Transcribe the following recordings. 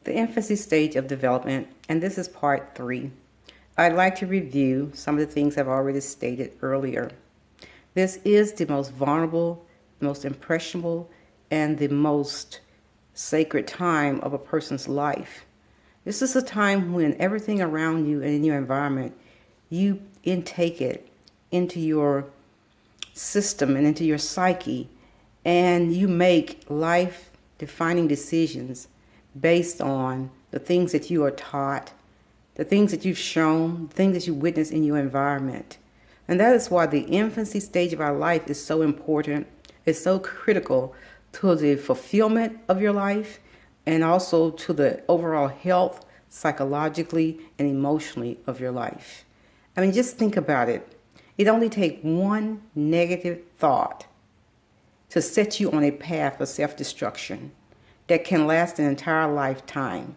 The infancy stage of development, and this is part 3. I'd like to review some of the things I've already stated earlier. This is the most vulnerable, the most impressionable, and the most sacred time of a person's life. This is a time when everything around you and in your environment, you intake it into your system and into your psyche, and you make life-defining decisions based on the things that you are taught, the things that you've shown, the things that you witness in your environment. And that is why the infancy stage of our life is so important. It's so critical to the fulfillment of your life and also to the overall health, psychologically and emotionally of your life. I mean, just think about it. It only takes one negative thought to set you on a path of self-destruction that can last an entire lifetime,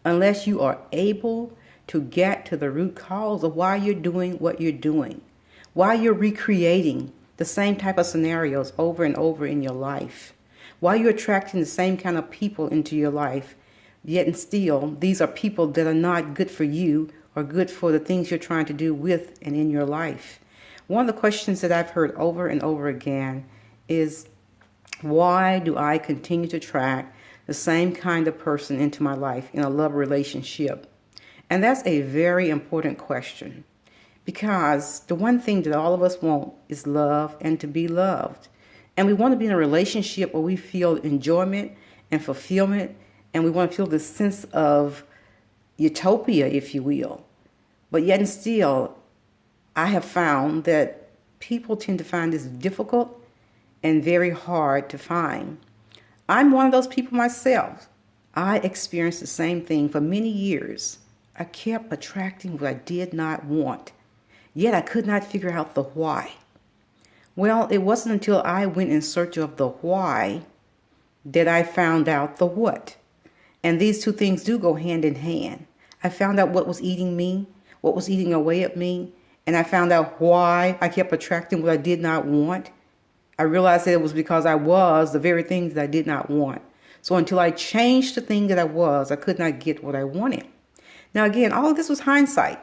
unless you are able to get to the root cause of why you're doing what you're doing, why you're recreating the same type of scenarios over and over in your life, why you're attracting the same kind of people into your life, yet and still these are people that are not good for you or good for the things you're trying to do with and in your life. One of the questions that I've heard over and over again is, why do I continue to attract the same kind of person into my life in a love relationship? And that's a very important question, because the one thing that all of us want is love and to be loved. And we want to be in a relationship where we feel enjoyment and fulfillment, and we want to feel this sense of utopia, if you will. But yet and still, I have found that people tend to find this difficult and very hard to find. I'm one of those people myself. I experienced the same thing for many years. I kept attracting what I did not want, yet I could not figure out the why. Well, it wasn't until I went in search of the why that I found out the what. And these two things do go hand in hand. I found out what was eating me, what was eating away at me, and I found out why I kept attracting what I did not want. I realized that it was because I was the very things that I did not want. So until I changed the thing that I was, I could not get what I wanted. Now again, all of this was hindsight.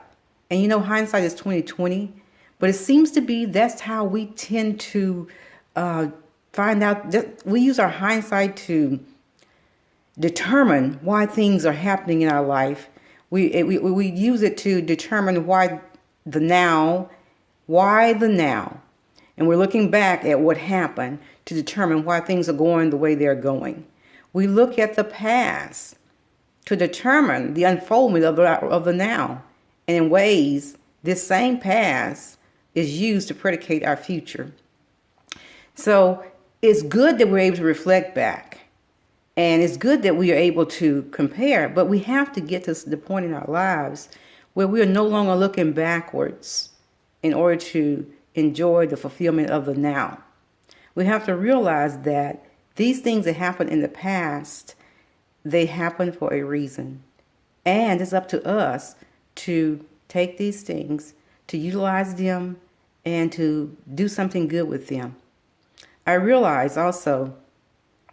And you know, hindsight is 20/20. But it seems to be that's how we tend to find out. We use our hindsight to determine why things are happening in our life. We use it to determine why the now. And we're looking back at what happened to determine why things are going the way they're going. We look at the past to determine the unfoldment of the now. And in ways, this same past is used to predicate our future. So it's good that we're able to reflect back. And it's good that we are able to compare. But we have to get to the point in our lives where we are no longer looking backwards in order to enjoy the fulfillment of the now. We have to realize that these things that happened in the past, they happened for a reason. And it's up to us to take these things, to utilize them, and to do something good with them. I realize also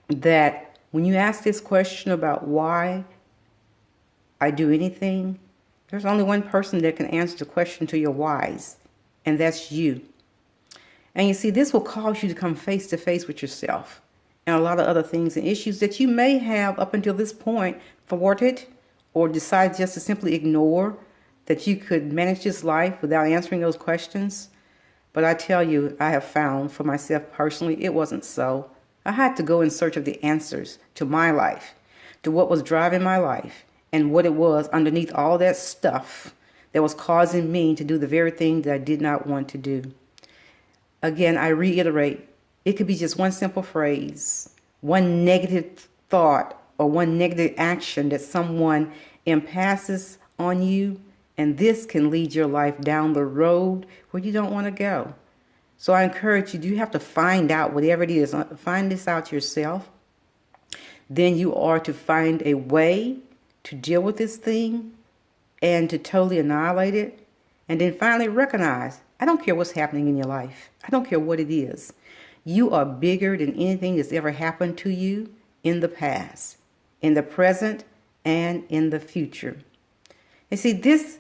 that when you ask this question about why I do anything, there's only one person that can answer the question to your whys, and that's you. And you see, this will cause you to come face to face with yourself and a lot of other things and issues that you may have up until this point thwarted or decided just to simply ignore, that you could manage this life without answering those questions. But I tell you, I have found for myself personally, it wasn't so. I had to go in search of the answers to my life, to what was driving my life, and what it was underneath all that stuff that was causing me to do the very thing that I did not want to do. Again, I reiterate, it could be just one simple phrase, one negative thought, or one negative action that someone impasses on you, and this can lead your life down the road where you don't want to go. So I encourage you, you have to find out whatever it is. Find this out yourself. Then you are to find a way to deal with this thing and to totally annihilate it. And then finally recognize, I don't care what's happening in your life. I don't care what it is. You are bigger than anything that's ever happened to you in the past, in the present, and in the future. And see, this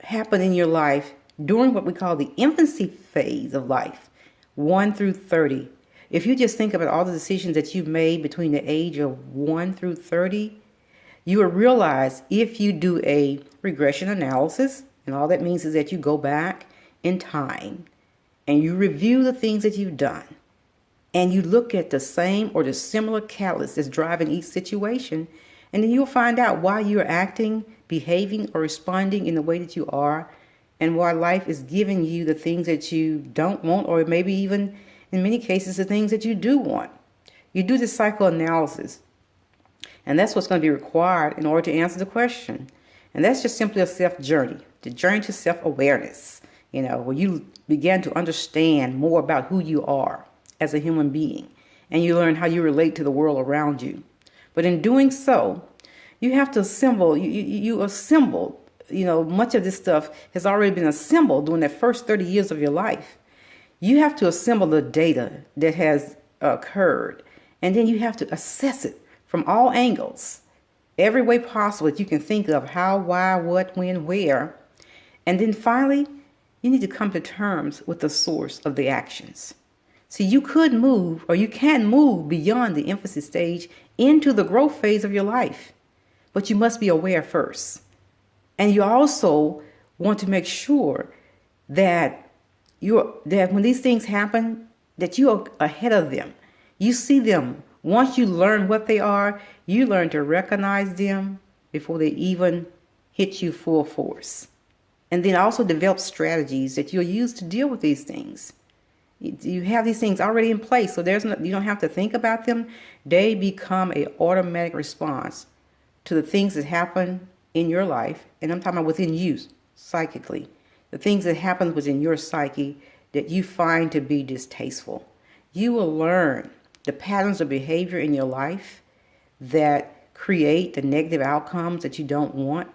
happened in your life during what we call the infancy phase of life, 1 through 30. If you just think about all the decisions that you've made between the age of 1 through 30, you will realize if you do a regression analysis, and all that means is that you go back in time and you review the things that you've done, and you look at the same or the similar catalyst that's driving each situation, and then you'll find out why you're acting, behaving, or responding in the way that you are, and why life is giving you the things that you don't want, or maybe even in many cases the things that you do want. You do this psychoanalysis, and that's what's going to be required in order to answer the question. And that's just simply a self-journey, the journey to self-awareness, where you begin to understand more about who you are as a human being, and you learn how you relate to the world around you. But in doing so, you have to assemble, you assemble, much of this stuff has already been assembled during that first 30 years of your life. You have to assemble the data that has occurred, and then you have to assess it from all angles, every way possible that you can think of: how, why, what, when, where. And then finally, you need to come to terms with the source of the actions. See, you could move, or you can move beyond the infancy stage into the growth phase of your life, but you must be aware first. And you also want to make sure that when these things happen, that you are ahead of them. You see them. Once you learn what they are, you learn to recognize them before they even hit you full force. And then also develop strategies that you'll use to deal with these things. You have these things already in place, so you don't have to think about them. They become an automatic response to the things that happen in your life, and I'm talking about within you, psychically. The things that happen within your psyche that you find to be distasteful. You will learn the patterns of behavior in your life that create the negative outcomes that you don't want.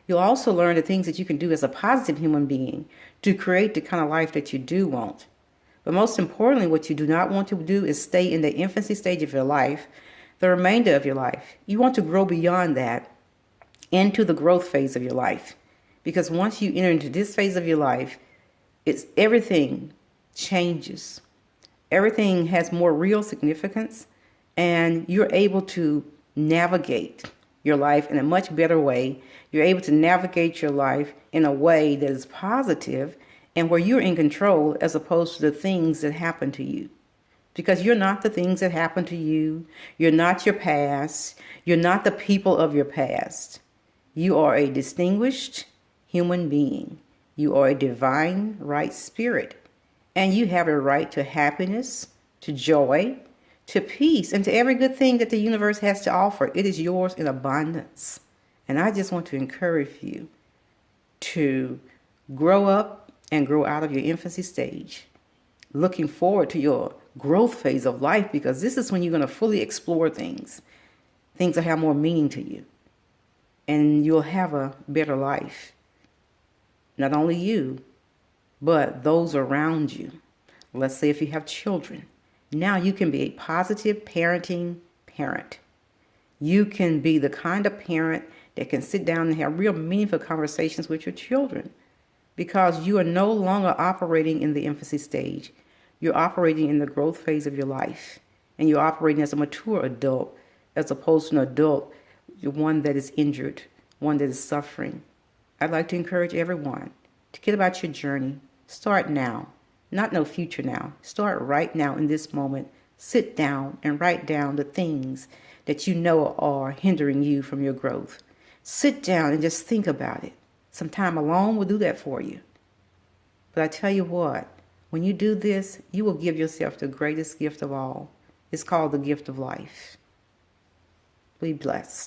You'll also learn the things that you can do as a positive human being to create the kind of life that you do want. But most importantly, what you do not want to do is stay in the infancy stage of your life the remainder of your life. You want to grow beyond that into the growth phase of your life. Because once you enter into this phase of your life, everything changes. Everything has more real significance, and you're able to navigate your life in a much better way. You're able to navigate your life in a way that is positive and where you're in control, as opposed to the things that happen to you. Because you're not the things that happen to you. You're not your past. You're not the people of your past. You are a distinguished human being. You are a divine right spirit. And you have a right to happiness, to joy, to peace, and to every good thing that the universe has to offer. It is yours in abundance. And I just want to encourage you to grow up and grow out of your infancy stage. Looking forward to your growth phase of life, because this is when you're going to fully explore things that have more meaning to you. And you'll have a better life. Not only you, but those around you. Let's say if you have children, now you can be a positive parenting parent. You can be the kind of parent that can sit down and have real meaningful conversations with your children, because you are no longer operating in the infancy stage. You're operating in the growth phase of your life, and you're operating as a mature adult, as opposed to an adult, one that is injured, one that is suffering. I'd like to encourage everyone to get about your journey. Start now, not no future now. Start right now in this moment. Sit down and write down the things that you know are hindering you from your growth. Sit down and just think about it. Some time alone will do that for you. But I tell you what, when you do this, you will give yourself the greatest gift of all. It's called the gift of life. Be blessed.